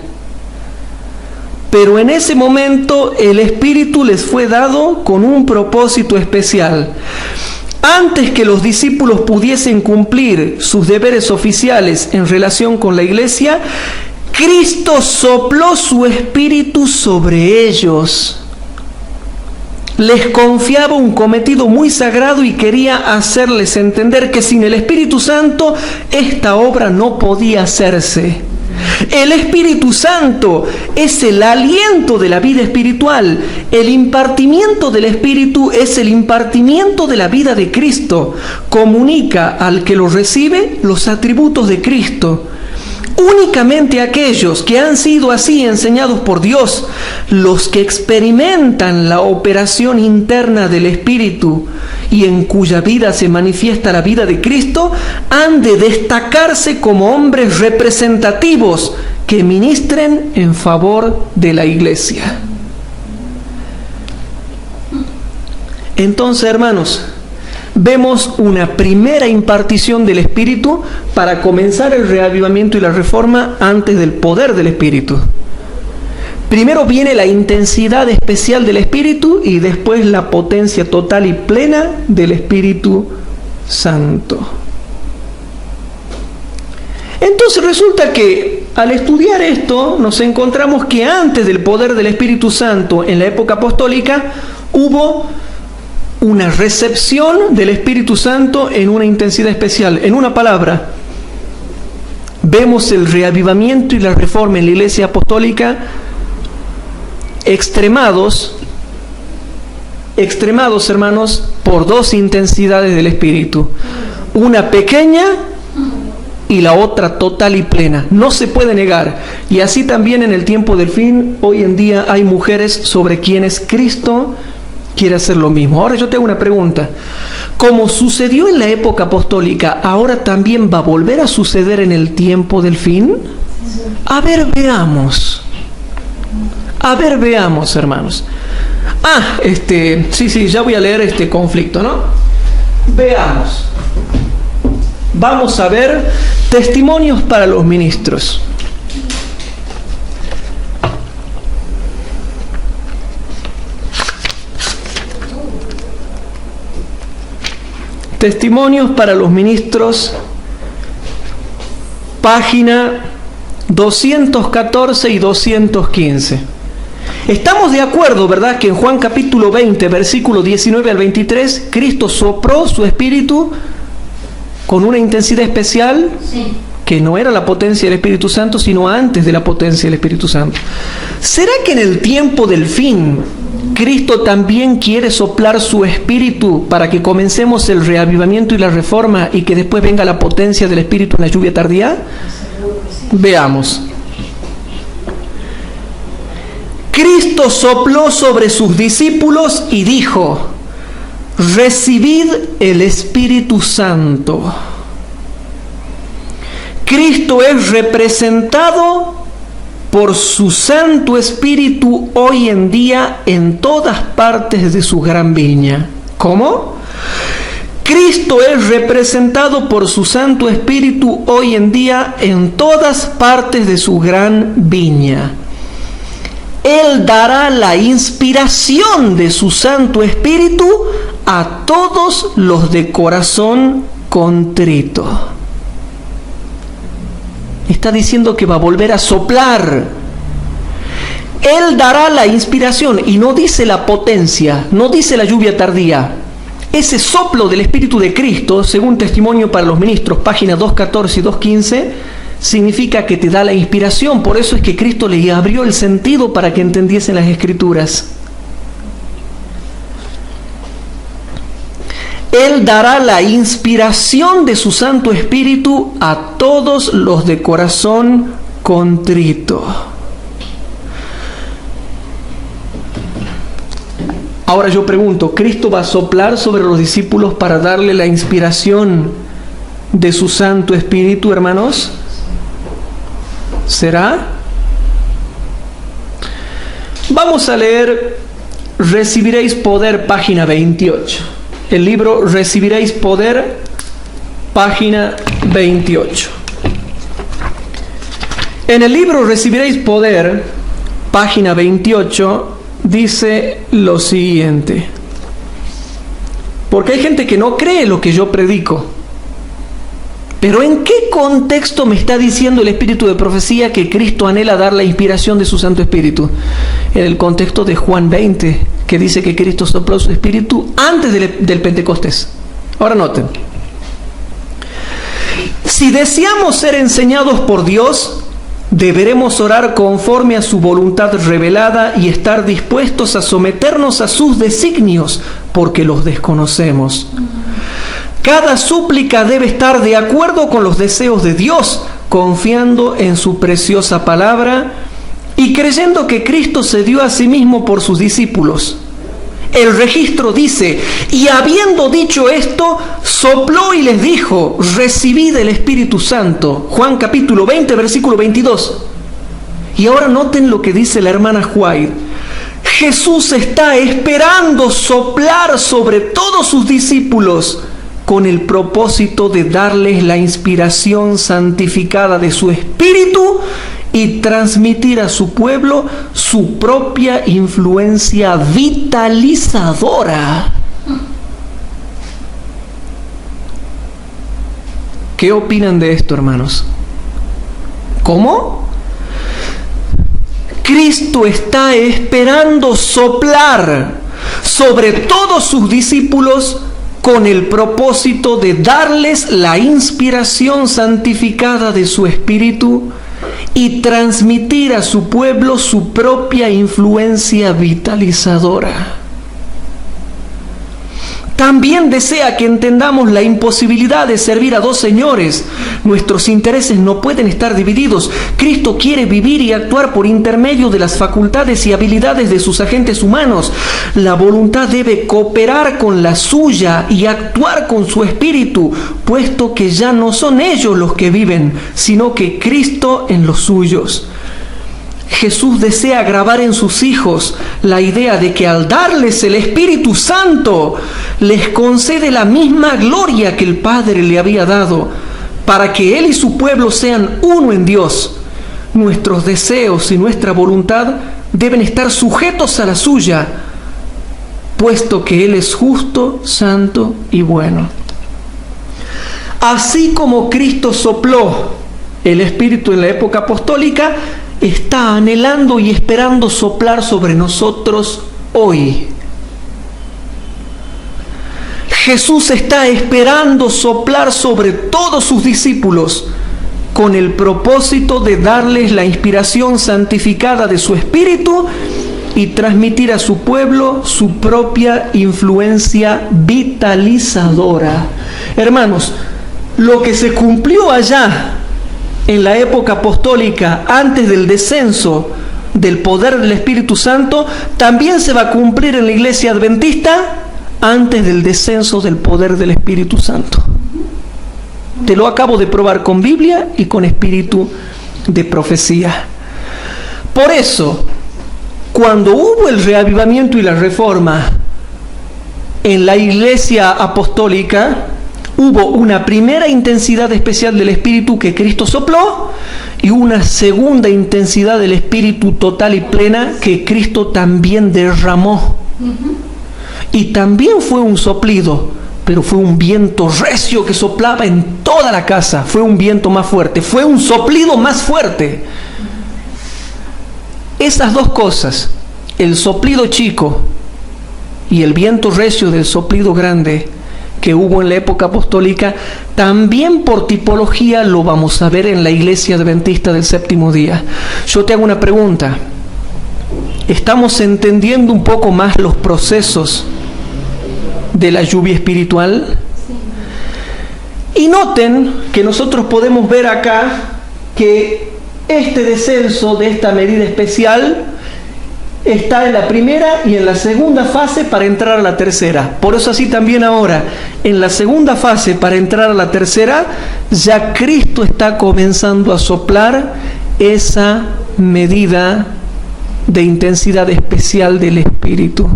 Pero en ese momento el Espíritu les fue dado con un propósito especial. Antes que los discípulos pudiesen cumplir sus deberes oficiales en relación con la iglesia, Cristo sopló su Espíritu sobre ellos. Les confiaba un cometido muy sagrado y quería hacerles entender que sin el Espíritu Santo esta obra no podía hacerse. El Espíritu Santo es el aliento de la vida espiritual. El impartimiento del Espíritu es el impartimiento de la vida de Cristo. Comunica al que lo recibe los atributos de Cristo. Únicamente aquellos que han sido así enseñados por Dios, los que experimentan la operación interna del Espíritu y en cuya vida se manifiesta la vida de Cristo, han de destacarse como hombres representativos que ministren en favor de la iglesia. Entonces, hermanos, vemos una primera impartición del Espíritu para comenzar el reavivamiento y la reforma antes del poder del Espíritu. Primero viene la intensidad especial del Espíritu y después la potencia total y plena del Espíritu Santo. Entonces resulta que al estudiar esto nos encontramos que antes del poder del Espíritu Santo en la época apostólica hubo una recepción del Espíritu Santo en una intensidad especial. En una palabra, vemos el reavivamiento y la reforma en la Iglesia apostólica extremados, hermanos, por dos intensidades del Espíritu. Una pequeña y la otra total y plena. No se puede negar. Y así también en el tiempo del fin, hoy en día hay mujeres sobre quienes Cristo quiere hacer lo mismo. Ahora yo te hago una pregunta. Como sucedió en la época apostólica, ¿ahora también va a volver a suceder en el tiempo del fin? A ver, veamos. A ver, veamos, hermanos. Sí, ya voy a leer este conflicto, ¿no? Veamos. Vamos a ver testimonios para los ministros. Testimonios para los ministros, página 214 y 215. Estamos de acuerdo, ¿verdad?, que en Juan capítulo 20, versículo 19 al 23, Cristo sopló su espíritu con una intensidad especial, sí, que no era la potencia del Espíritu Santo, sino antes de la potencia del Espíritu Santo. ¿Será que en el tiempo del fin Cristo también quiere soplar su espíritu para que comencemos el reavivamiento y la reforma y que después venga la potencia del Espíritu en la lluvia tardía? Veamos. Cristo sopló sobre sus discípulos y dijo: recibid el Espíritu Santo. Cristo es representado por su Santo Espíritu hoy en día en todas partes de su gran viña. ¿Cómo? Cristo es representado por su Santo Espíritu hoy en día en todas partes de su gran viña. Él dará la inspiración de su Santo Espíritu a todos los de corazón contrito. Está diciendo que va a volver a soplar. Él dará la inspiración, y no dice la potencia, no dice la lluvia tardía. Ese soplo del Espíritu de Cristo, según Testimonio para los Ministros, páginas 214 y 215, significa que te da la inspiración. Por eso es que Cristo le abrió el sentido para que entendiesen las Escrituras. Él dará la inspiración de su Santo Espíritu a todos los de corazón contrito. Ahora yo pregunto, ¿Cristo va a soplar sobre los discípulos para darle la inspiración de su Santo Espíritu, hermanos? ¿Será? Vamos a leer Recibiréis Poder, página 28. El libro Recibiréis Poder, página 28. En el libro Recibiréis Poder, página 28, dice lo siguiente. Porque hay gente que no cree lo que yo predico. Pero ¿en qué contexto me está diciendo el Espíritu de profecía que Cristo anhela dar la inspiración de su Santo Espíritu? En el contexto de Juan 20, que dice que Cristo sopló su Espíritu antes del Pentecostés. Ahora noten. Si deseamos ser enseñados por Dios, deberemos orar conforme a su voluntad revelada y estar dispuestos a someternos a sus designios, porque los desconocemos. Cada súplica debe estar de acuerdo con los deseos de Dios, confiando en su preciosa palabra y creyendo que Cristo se dio a sí mismo por sus discípulos. El registro dice: y habiendo dicho esto, sopló y les dijo: recibid el Espíritu Santo. Juan capítulo 20, versículo 22. Y ahora noten lo que dice la hermana White. Jesús está esperando soplar sobre todos sus discípulos con el propósito de darles la inspiración santificada de su Espíritu y transmitir a su pueblo su propia influencia vitalizadora. ¿Qué opinan de esto, hermanos? ¿Cómo? Cristo está esperando soplar sobre todos sus discípulos con el propósito de darles la inspiración santificada de su Espíritu y transmitir a su pueblo su propia influencia vitalizadora. También desea que entendamos la imposibilidad de servir a dos señores. Nuestros intereses no pueden estar divididos. Cristo quiere vivir y actuar por intermedio de las facultades y habilidades de sus agentes humanos. La voluntad debe cooperar con la suya y actuar con su espíritu, puesto que ya no son ellos los que viven, sino que Cristo en los suyos. Jesús desea grabar en sus hijos la idea de que al darles el Espíritu Santo, les concede la misma gloria que el Padre le había dado, para que Él y su pueblo sean uno en Dios. Nuestros deseos y nuestra voluntad deben estar sujetos a la suya, puesto que Él es justo, santo y bueno. Así como Cristo sopló el Espíritu en la época apostólica, está anhelando y esperando soplar sobre nosotros hoy. Jesús está esperando soplar sobre todos sus discípulos con el propósito de darles la inspiración santificada de su Espíritu y transmitir a su pueblo su propia influencia vitalizadora. Hermanos, lo que se cumplió allá en la época apostólica, antes del descenso del poder del Espíritu Santo, también se va a cumplir en la iglesia adventista antes del descenso del poder del Espíritu Santo. Te lo acabo de probar con Biblia y con espíritu de profecía. Por eso, cuando hubo el reavivamiento y la reforma en la iglesia apostólica, hubo una primera intensidad especial del Espíritu que Cristo sopló y una segunda intensidad del Espíritu total y plena que Cristo también derramó. Y también fue un soplido, pero fue un viento recio que soplaba en toda la casa. Fue un viento más fuerte, fue un soplido más fuerte. Esas dos cosas, el soplido chico y el viento recio del soplido grande que hubo en la época apostólica, también por tipología lo vamos a ver en la iglesia adventista del séptimo día. Yo te hago una pregunta. ¿Estamos entendiendo un poco más los procesos de la lluvia espiritual? Y noten que nosotros podemos ver acá que este descenso de esta medida especial está en la primera y en la segunda fase para entrar a la tercera. Por eso así también ahora, en la segunda fase para entrar a la tercera, ya Cristo está comenzando a soplar esa medida de intensidad especial del Espíritu.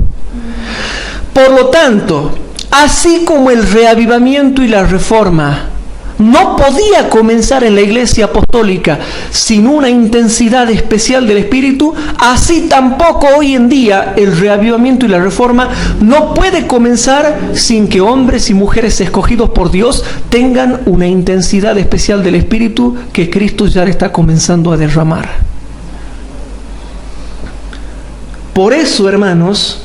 Por lo tanto, así como el reavivamiento y la reforma no podía comenzar en la iglesia apostólica sin una intensidad especial del Espíritu, así tampoco hoy en día el reavivamiento y la reforma no puede comenzar sin que hombres y mujeres escogidos por Dios tengan una intensidad especial del Espíritu que Cristo ya está comenzando a derramar. Por eso, hermanos,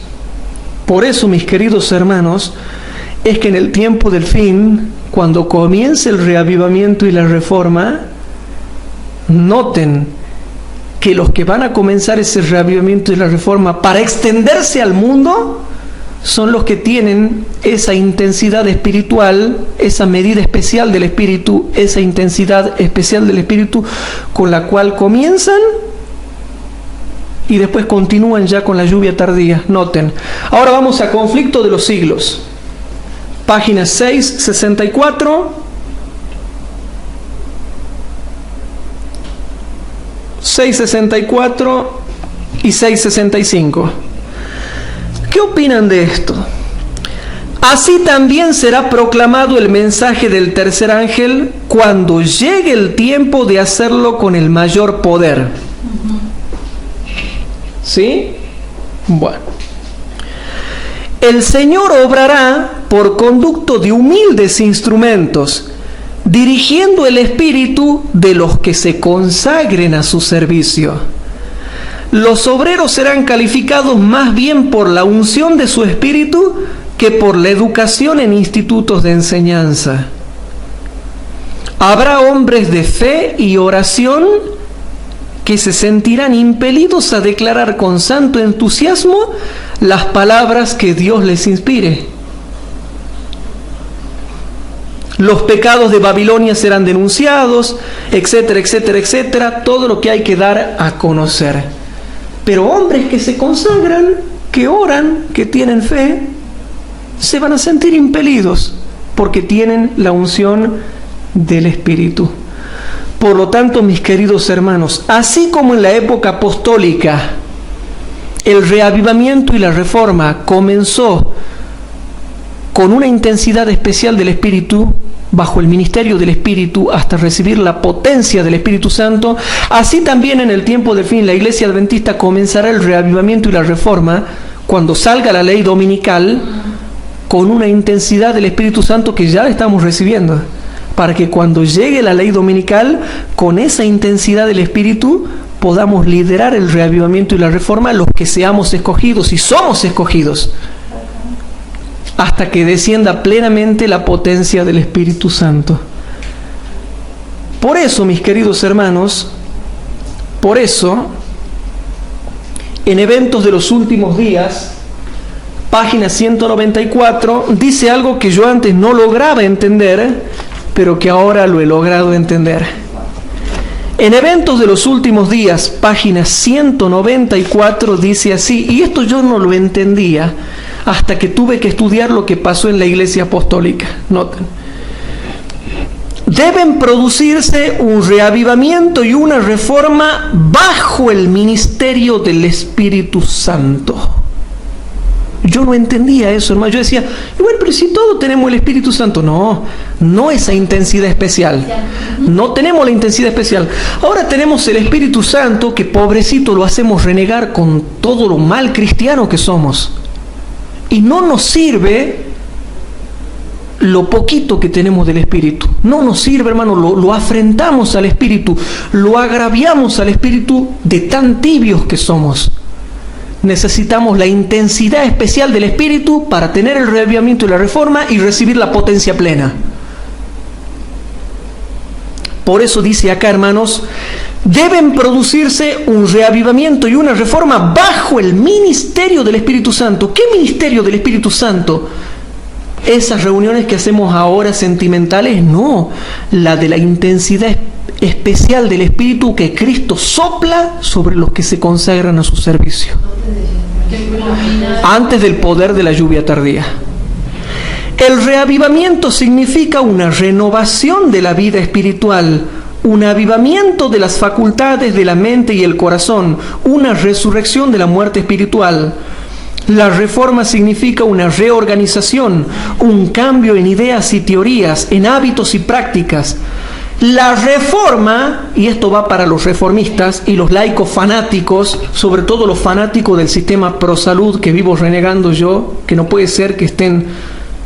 por eso, mis queridos hermanos, es que en el tiempo del fin, cuando comience el reavivamiento y la reforma, noten que los que van a comenzar ese reavivamiento y la reforma para extenderse al mundo son los que tienen esa intensidad espiritual, esa medida especial del Espíritu, esa intensidad especial del Espíritu con la cual comienzan y después continúan ya con la lluvia tardía. Noten. Ahora vamos a conflicto de los siglos. Páginas 664, 664 y 665. ¿Qué opinan de esto? Así también será proclamado el mensaje del tercer ángel cuando llegue el tiempo de hacerlo con el mayor poder. ¿Sí? Bueno. El Señor obrará por conducto de humildes instrumentos, dirigiendo el espíritu de los que se consagren a su servicio. Los obreros serán calificados más bien por la unción de su espíritu que por la educación en institutos de enseñanza. Habrá hombres de fe y oración que se sentirán impelidos a declarar con santo entusiasmo las palabras que Dios les inspire. Los pecados de Babilonia serán denunciados, etcétera, etcétera, etcétera, todo lo que hay que dar a conocer. Pero hombres que se consagran, que oran, que tienen fe, se van a sentir impelidos porque tienen la unción del Espíritu. Por lo tanto, mis queridos hermanos, así como en la época apostólica, el reavivamiento y la reforma comenzó con una intensidad especial del Espíritu, bajo el ministerio del Espíritu, hasta recibir la potencia del Espíritu Santo, así también en el tiempo del fin la Iglesia Adventista comenzará el reavivamiento y la reforma cuando salga la ley dominical, con una intensidad del Espíritu Santo que ya estamos recibiendo, para que cuando llegue la ley dominical, con esa intensidad del Espíritu, podamos liderar el reavivamiento y la reforma, los que seamos escogidos, y somos escogidos, hasta que descienda plenamente la potencia del Espíritu Santo. Por eso, mis queridos hermanos, por eso, en Eventos de los Últimos Días, página 194, dice algo que yo antes no lograba entender, pero que ahora lo he logrado entender. En Eventos de los Últimos Días, página 194, dice así, y esto yo no lo entendía hasta que tuve que estudiar lo que pasó en la Iglesia Apostólica. Noten. Deben producirse un reavivamiento y una reforma bajo el ministerio del Espíritu Santo. Yo no entendía eso, hermano. Yo decía, bueno, pero si todos tenemos el Espíritu Santo. No, no esa intensidad especial. No tenemos la intensidad especial. Ahora tenemos el Espíritu Santo, que pobrecito lo hacemos renegar con todo lo mal cristiano que somos. Y no nos sirve lo poquito que tenemos del Espíritu. No nos sirve, hermano. Lo afrentamos al Espíritu. Lo agraviamos al Espíritu de tan tibios que somos. Necesitamos la intensidad especial del Espíritu para tener el reavivamiento y la reforma y recibir la potencia plena. Por eso dice acá, hermanos, deben producirse un reavivamiento y una reforma bajo el ministerio del Espíritu Santo. ¿Qué ministerio del Espíritu Santo? Esas reuniones que hacemos ahora sentimentales, no. La de la intensidad especial del Espíritu que Cristo sopla sobre los que se consagran a su servicio. Antes del poder de la lluvia tardía. El reavivamiento significa una renovación de la vida espiritual, un avivamiento de las facultades de la mente y el corazón, una resurrección de la muerte espiritual. La reforma significa una reorganización, un cambio en ideas y teorías, en hábitos y prácticas. La reforma, y esto va para los reformistas y los laicos fanáticos, sobre todo los fanáticos del sistema ProSalud, que vivo renegando yo, que no puede ser que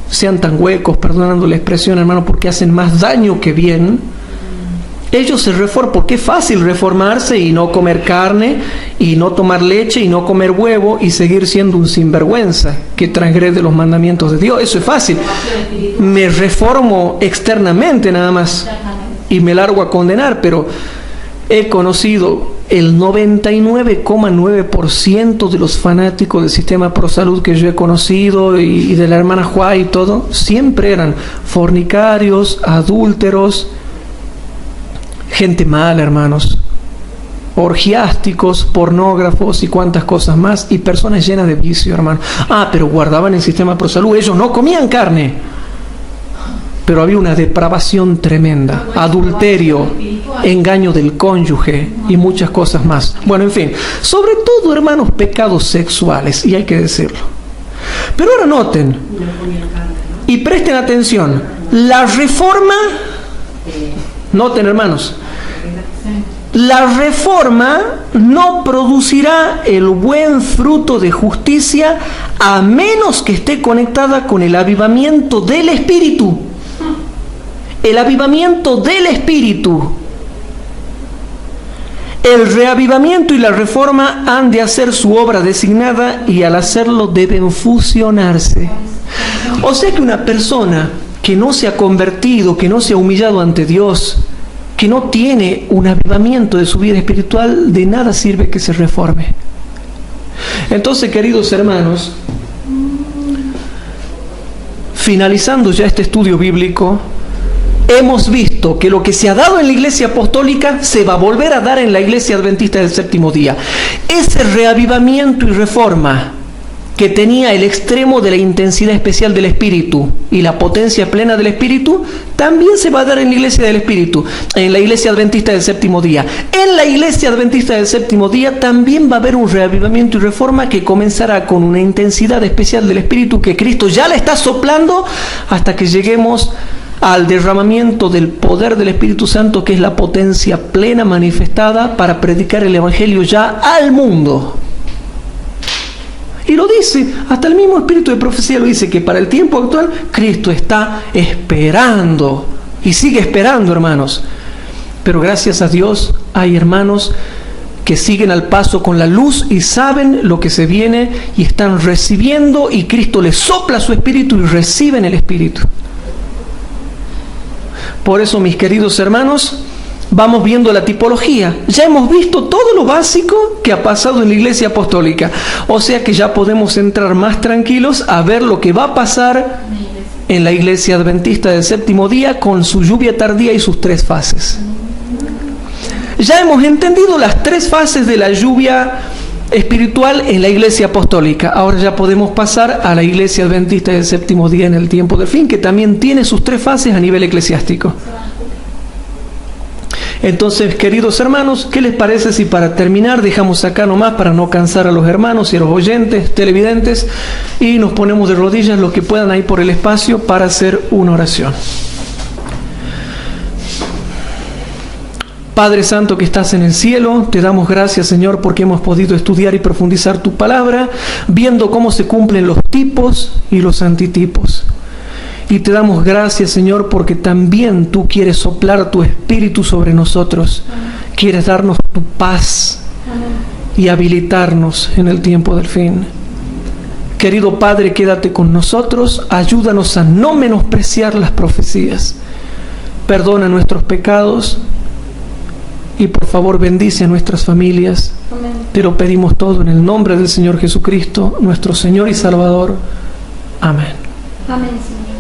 sean tan huecos, perdonando la expresión, hermano, porque hacen más daño que bien. Ellos se reforman porque es fácil reformarse y no comer carne, y no tomar leche, y no comer huevo, y seguir siendo un sinvergüenza que transgrede los mandamientos de Dios. Eso es fácil. Me reformo externamente nada más y me largo a condenar, pero he conocido el 99,9% de los fanáticos del sistema ProSalud que yo he conocido y de la hermana Juá y todo, siempre eran fornicarios, adúlteros, gente mala, hermanos, orgiásticos, pornógrafos y cuantas cosas más, y personas llenas de vicio, hermano. Pero guardaban el sistema ProSalud, ellos no comían carne. Pero había una depravación tremenda, adulterio, engaño del cónyuge y muchas cosas más. Bueno, en fin, sobre todo, hermanos, pecados sexuales, y hay que decirlo. Pero ahora noten y presten atención. La reforma, noten hermanos, la reforma no producirá el buen fruto de justicia a menos que esté conectada con el avivamiento del Espíritu. El avivamiento del Espíritu. El reavivamiento y la reforma han de hacer su obra designada y al hacerlo deben fusionarse. O sea que una persona que no se ha convertido, que no se ha humillado ante Dios, que no tiene un avivamiento de su vida espiritual, de nada sirve que se reforme. Entonces, queridos hermanos, finalizando ya este estudio bíblico, hemos visto que lo que se ha dado en la iglesia apostólica se va a volver a dar en la iglesia adventista del séptimo día. Ese reavivamiento y reforma que tenía el extremo de la intensidad especial del Espíritu y la potencia plena del Espíritu, también se va a dar en la iglesia del Espíritu, en la iglesia adventista del séptimo día. En la iglesia adventista del séptimo día también va a haber un reavivamiento y reforma que comenzará con una intensidad especial del Espíritu que Cristo ya la está soplando hasta que lleguemos al derramamiento del poder del Espíritu Santo, que es la potencia plena manifestada para predicar el Evangelio ya al mundo. Y lo dice, hasta el mismo espíritu de profecía lo dice, que para el tiempo actual Cristo está esperando y sigue esperando, hermanos. Pero gracias a Dios hay hermanos que siguen al paso con la luz y saben lo que se viene y están recibiendo, y Cristo les sopla su espíritu y reciben el espíritu. Por eso, mis queridos hermanos, vamos viendo la tipología. Ya hemos visto todo lo básico que ha pasado en la iglesia apostólica. O sea que ya podemos entrar más tranquilos a ver lo que va a pasar en la iglesia adventista del séptimo día con su lluvia tardía y sus 3 fases. Ya hemos entendido las 3 fases de la lluvia espiritual en la iglesia apostólica. Ahora ya podemos pasar a la iglesia adventista del séptimo día en el tiempo del fin, que también tiene sus 3 fases a nivel eclesiástico. Entonces, queridos hermanos, ¿qué les parece si para terminar dejamos acá nomás, para no cansar a los hermanos y a los oyentes, televidentes, y nos ponemos de rodillas los que puedan ahí por el espacio para hacer una oración? Padre Santo que estás en el cielo, te damos gracias, Señor, porque hemos podido estudiar y profundizar tu palabra, viendo cómo se cumplen los tipos y los antitipos. Y te damos gracias, Señor, porque también tú quieres soplar tu espíritu sobre nosotros. Quieres darnos tu paz y habilitarnos en el tiempo del fin. Querido Padre, quédate con nosotros. Ayúdanos a no menospreciar las profecías. Perdona nuestros pecados. Y por favor bendice a nuestras familias. Amén. Te lo pedimos todo en el nombre del Señor Jesucristo, nuestro Señor y Salvador. Amén. Amén, Señor.